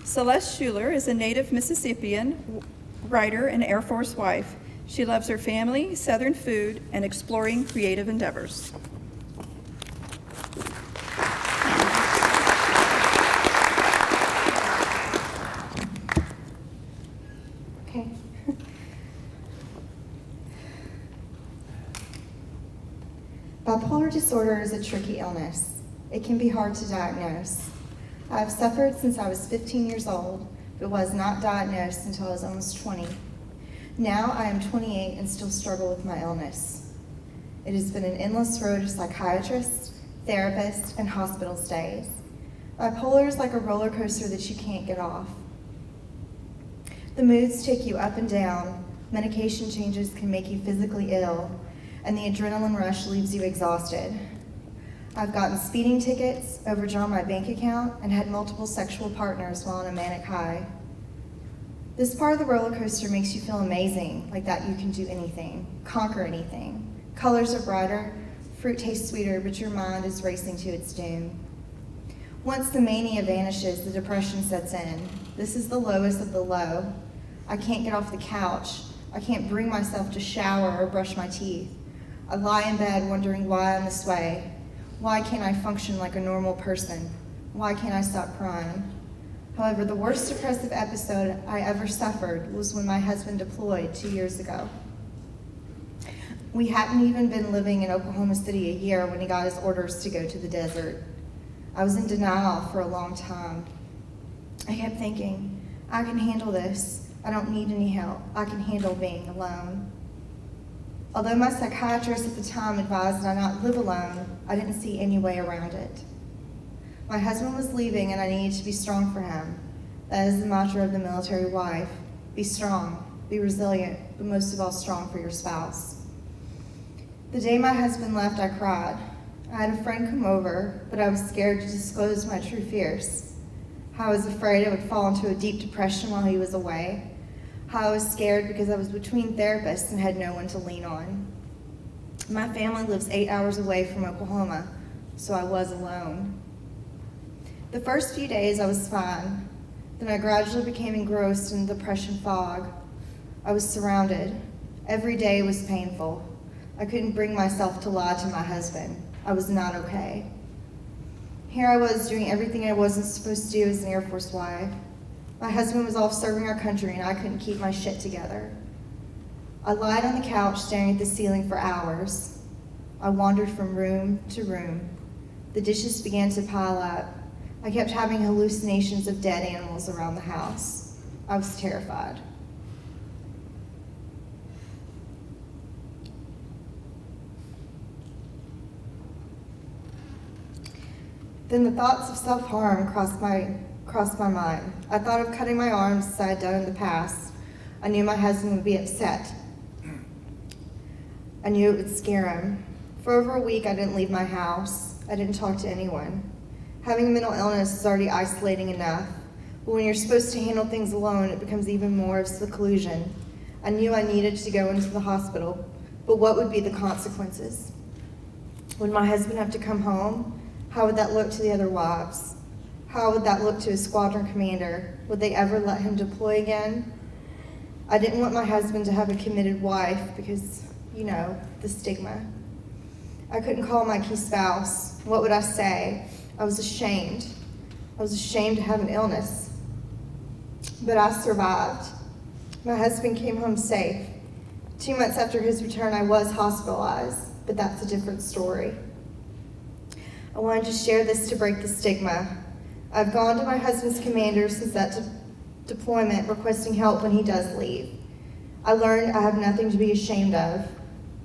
Celeste Schueler is a native Mississippian writer and Air Force wife. She loves her family, Southern food, and exploring creative endeavors. Okay. Bipolar disorder is a tricky illness. It can be hard to diagnose. I have suffered since I was 15 years old, but was not diagnosed until I was almost 20. Now I am 28 and still struggle with my illness. It has been an endless road of psychiatrists, therapists, and hospital stays. Bipolar is like a roller coaster that you can't get off. The moods take you up and down, medication changes can make you physically ill, and the adrenaline rush leaves you exhausted. I've gotten speeding tickets, overdrawn my bank account, and had multiple sexual partners while on a manic high. This part of the roller coaster makes you feel amazing, like that you can do anything, conquer anything. Colors are brighter, fruit tastes sweeter, but your mind is racing to its doom. Once the mania vanishes, the depression sets in. This is the lowest of the low. I can't get off the couch. I can't bring myself to shower or brush my teeth. I lie in bed wondering why I'm this way. Why can't I function like a normal person? Why can't I stop crying? However, the worst depressive episode I ever suffered was when my husband deployed 2 years ago. We hadn't even been living in Oklahoma City a year when he got his orders to go to the desert. I was in denial for a long time. I kept thinking, I can handle this. I don't need any help. I can handle being alone. Although my psychiatrist at the time advised that I not live alone, I didn't see any way around it. My husband was leaving and I needed to be strong for him. That is the mantra of the military wife. Be strong, be resilient, but most of all strong for your spouse. The day my husband left, I cried. I had a friend come over, but I was scared to disclose my true fears. How I was afraid I would fall into a deep depression while he was away. How I was scared because I was between therapists and had no one to lean on. My family lives 8 hours away from Oklahoma, so I was alone. The first few days I was fine. Then I gradually became engrossed in the depression fog. I was surrounded. Every day was painful. I couldn't bring myself to lie to my husband. I was not okay. Here I was doing everything I wasn't supposed to do as an Air Force wife. My husband was off serving our country and I couldn't keep my shit together. I lied on the couch staring at the ceiling for hours. I wandered from room to room. The dishes began to pile up. I kept having hallucinations of dead animals around the house. I was terrified. Then the thoughts of self-harm crossed my mind. I thought of cutting my arms as I had done in the past. I knew my husband would be upset. I knew it would scare him. For over a week, I didn't leave my house. I didn't talk to anyone. Having a mental illness is already isolating enough, but when you're supposed to handle things alone, it becomes even more of seclusion. I knew I needed to go into the hospital, but what would be the consequences? Would my husband have to come home? How would that look to the other wives? How would that look to his squadron commander? Would they ever let him deploy again? I didn't want my husband to have a committed wife because, you know, the stigma. I couldn't call my key spouse. What would I say? I was ashamed. I was ashamed to have an illness. But I survived. My husband came home safe. 2 months after his return, I was hospitalized, but that's a different story. I wanted to share this to break the stigma. I've gone to my husband's commander since that deployment requesting help when he does leave. I learned I have nothing to be ashamed of.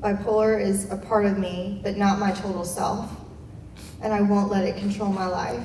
Bipolar is a part of me, but not my total self, and I won't let it control my life.